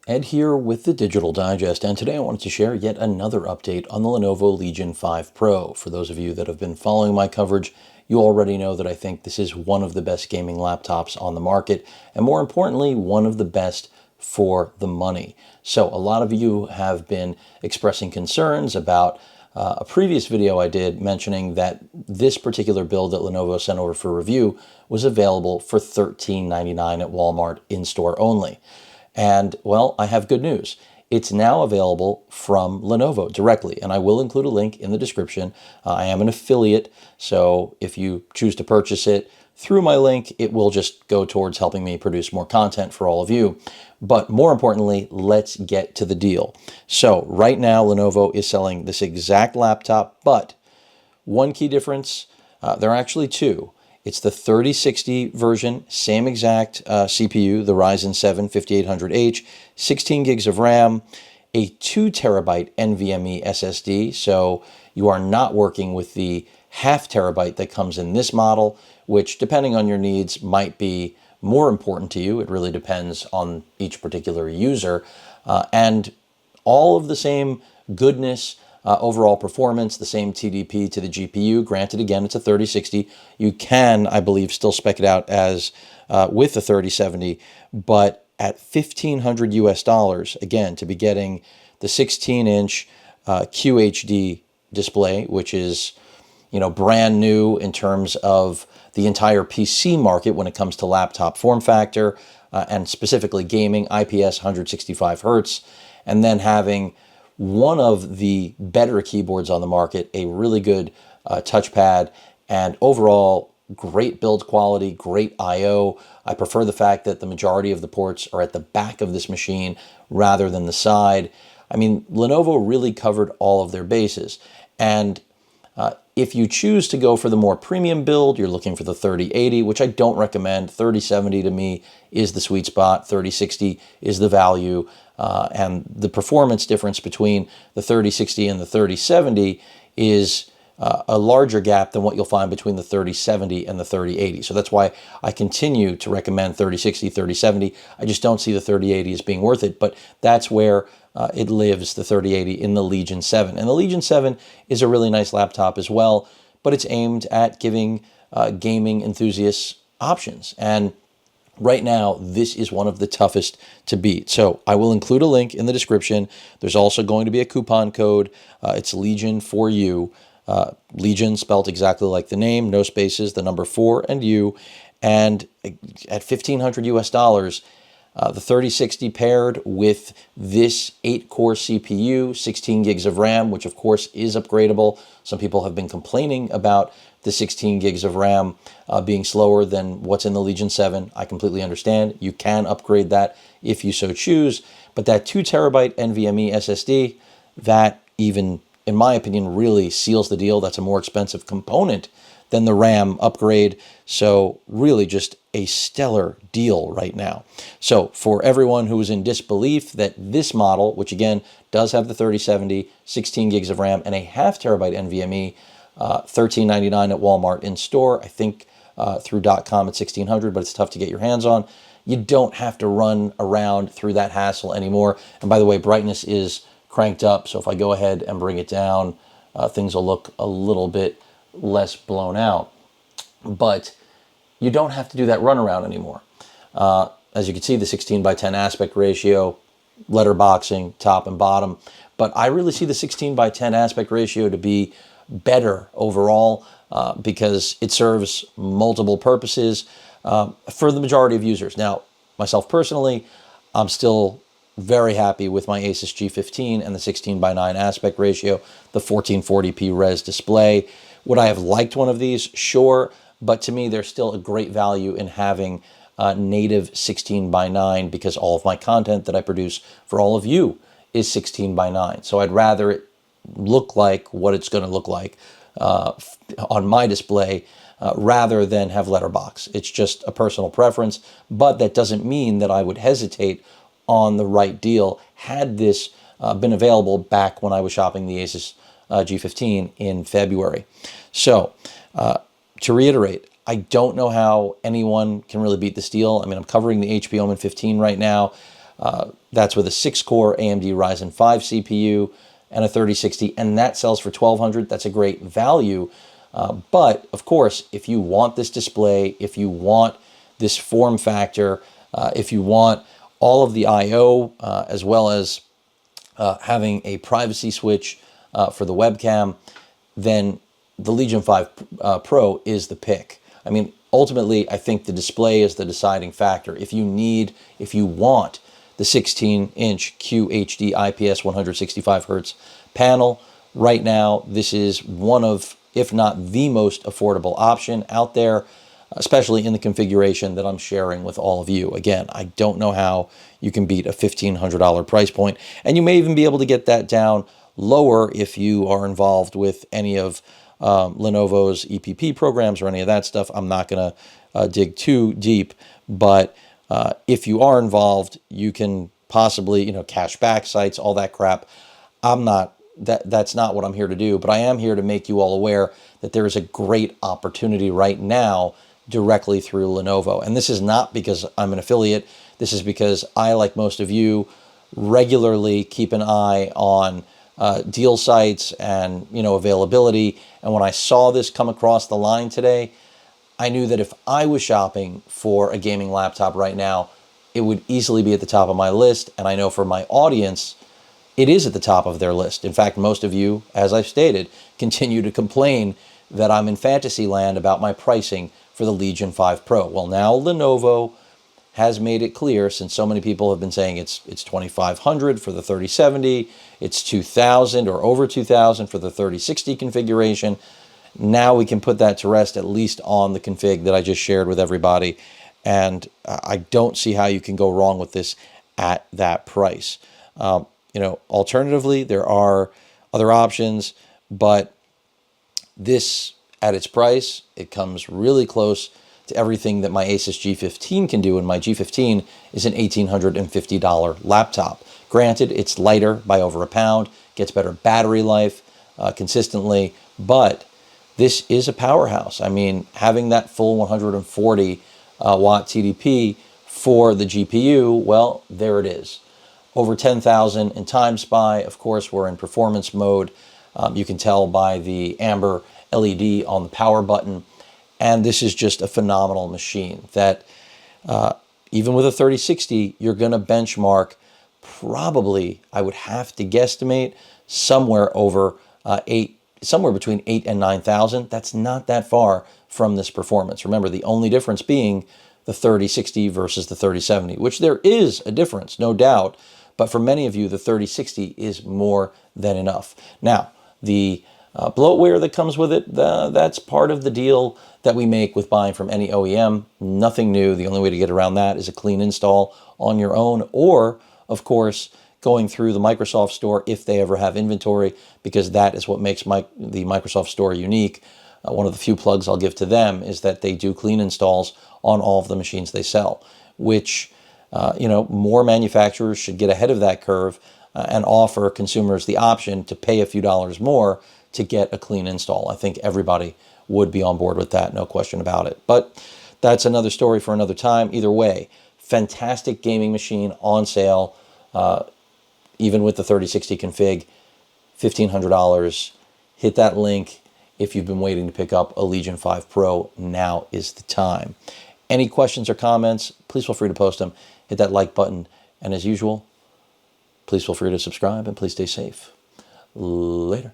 Ed here with the Digital Digest, and today I wanted to share yet another update on the Lenovo Legion 5 Pro. For those of you that have been following my coverage, you already know that I think this is one of the best gaming laptops on the market, and more importantly, one of the best for the money. So a lot of you have been expressing concerns about a previous video I did mentioning that this particular build that Lenovo sent over for review was available for $13.99 at Walmart in-store only. And, well, I have good news. It's now available from Lenovo directly, and I will include a link in the description. I am an affiliate, so if you choose to purchase it through my link, it will just go towards helping me produce more content for all of you. But more importantly, let's get to the deal. So right now, Lenovo is selling this exact laptop, but one key difference, there are actually two. It's the 3060 version, same exact CPU, the Ryzen 7 5800H, 16 gigs of RAM, a 2 terabyte NVMe SSD. So you are not working with the half terabyte that comes in this model, which depending on your needs might be more important to you. It really depends on each particular user. And all of the same goodness, overall performance, the same TDP to the GPU. Granted, again, it's a 3060. You can, I believe, still spec it out as with the 3070, but at $1,500 US, again, to be getting the 16-inch QHD display, which is, you know, brand new in terms of the entire PC market when it comes to laptop form factor, and specifically gaming, IPS 165 hertz, and then having one of the better keyboards on the market, a really good touchpad, and overall great build quality, great I/O. I prefer the fact that the majority of the ports are at the back of this machine rather than the side. I mean, Lenovo really covered all of their bases. And if you choose to go for the more premium build, you're looking for the 3080, which I don't recommend. 3070 to me is the sweet spot. 3060 is the value. And the performance difference between the 3060 and the 3070 is a larger gap than what you'll find between the 3070 and the 3080. So that's why I continue to recommend 3060, 3070. I just don't see the 3080 as being worth it, but that's where it lives, the 3080, in the Legion 7. And the Legion 7 is a really nice laptop as well, but it's aimed at giving gaming enthusiasts options. And right now, this is one of the toughest to beat. So I will include a link in the description. There's also going to be a coupon code. It's Legion for you. Legion spelled exactly like the name, no spaces, the number 4 and U. And at $1,500 US, the 3060 paired with this 8-core CPU, 16 gigs of RAM, which of course is upgradable. Some people have been complaining about the 16 gigs of RAM being slower than what's in the Legion 7. I completely understand. You can upgrade that if you so choose. But that 2 terabyte NVMe SSD, that even, in my opinion, really seals the deal. That's a more expensive component than the RAM upgrade. So really just a stellar deal right now. So for everyone who is in disbelief that this model, which again does have the 3070, 16 gigs of RAM, and a half terabyte NVMe, $13.99 at Walmart in store, I think through .com at $1,600, but it's tough to get your hands on. You don't have to run around through that hassle anymore. And by the way, brightness is cranked up, so if I go ahead and bring it down, things will look a little bit less blown out. But you don't have to do that runaround anymore. As you can see, the 16:10 aspect ratio, letterboxing, top and bottom. But I really see the 16:10 aspect ratio to be better overall because it serves multiple purposes for the majority of users. Now, myself personally, I'm still very happy with my Asus G15 and the 16:9 aspect ratio, the 1440p res display. Would I have liked one of these? Sure, but to me, there's still a great value in having native 16:9 because all of my content that I produce for all of you is 16:9. So I'd rather it look like what it's going to look like on my display rather than have letterbox. It's just a personal preference, but that doesn't mean that I would hesitate on the right deal had this been available back when I was shopping the Asus G15 in February. So to reiterate, I don't know how anyone can really beat this deal. I mean, I'm covering the HP Omen 15 right now. That's with a 6-core AMD Ryzen 5 CPU and a 3060, and that sells for $1,200. That's a great value. But of course, if you want this display, if you want this form factor, if you want all of the I/O, as well as having a privacy switch for the webcam, then the Legion 5 Pro is the pick. I mean, ultimately, I think the display is the deciding factor. If you want the 16-inch QHD IPS 165 Hertz panel, right now, this is one of, if not the most affordable option out there, especially in the configuration that I'm sharing with all of you. Again, I don't know how you can beat a $1,500 price point, and you may even be able to get that down lower if you are involved with any of Lenovo's EPP programs or any of that stuff. I'm not going to dig too deep, but if you are involved, you can possibly, cash back sites, all that crap. That's not what I'm here to do, but I am here to make you all aware that there is a great opportunity right now directly through Lenovo. And this is not because I'm an affiliate. This is because I, like most of you, regularly keep an eye on deal sites and, availability. And when I saw this come across the line today, I knew that if I was shopping for a gaming laptop right now, it would easily be at the top of my list. And I know for my audience, it is at the top of their list. In fact, most of you, as I've stated, continue to complain that I'm in fantasy land about my pricing for the Legion 5 Pro. Well, now Lenovo has made it clear, since so many people have been saying it's $2,500 for the 3070, it's $2,000 or over $2,000 for the 3060 configuration. Now we can put that to rest, at least on the config that I just shared with everybody. And I don't see how you can go wrong with this at that price. Alternatively, there are other options, but this, at its price, it comes really close to everything that my Asus G15 can do, and my G15 is an $1,850 laptop. Granted, it's lighter by over a pound, gets better battery life consistently, but this is a powerhouse. I mean, having that full 140 watt TDP for the GPU, well, there it is. Over 10,000 in time spy. Of course, we're in performance mode. You can tell by the amber LED on the power button. And this is just a phenomenal machine that even with a 3060, you're going to benchmark probably, I would have to guesstimate, somewhere between 8 and 9,000. That's not that far from this performance. Remember, the only difference being the 3060 versus the 3070, which there is a difference, no doubt. But for many of you, the 3060 is more than enough. Now, the bloatware that comes with it, that's part of the deal that we make with buying from any OEM. Nothing new. The only way to get around that is a clean install on your own, or, of course, going through the Microsoft Store if they ever have inventory, because that is what makes the Microsoft Store unique. One of the few plugs I'll give to them is that they do clean installs on all of the machines they sell, which more manufacturers should get ahead of that curve and offer consumers the option to pay a few dollars more to get a clean install. I think everybody would be on board with that, no question about it. But that's another story for another time. Either way, fantastic gaming machine on sale, even with the 3060 config, $1,500. Hit that link if you've been waiting to pick up a Legion 5 Pro. Now is the time. Any questions or comments, please feel free to post them. Hit that like button. And as usual, please feel free to subscribe and please stay safe. Later.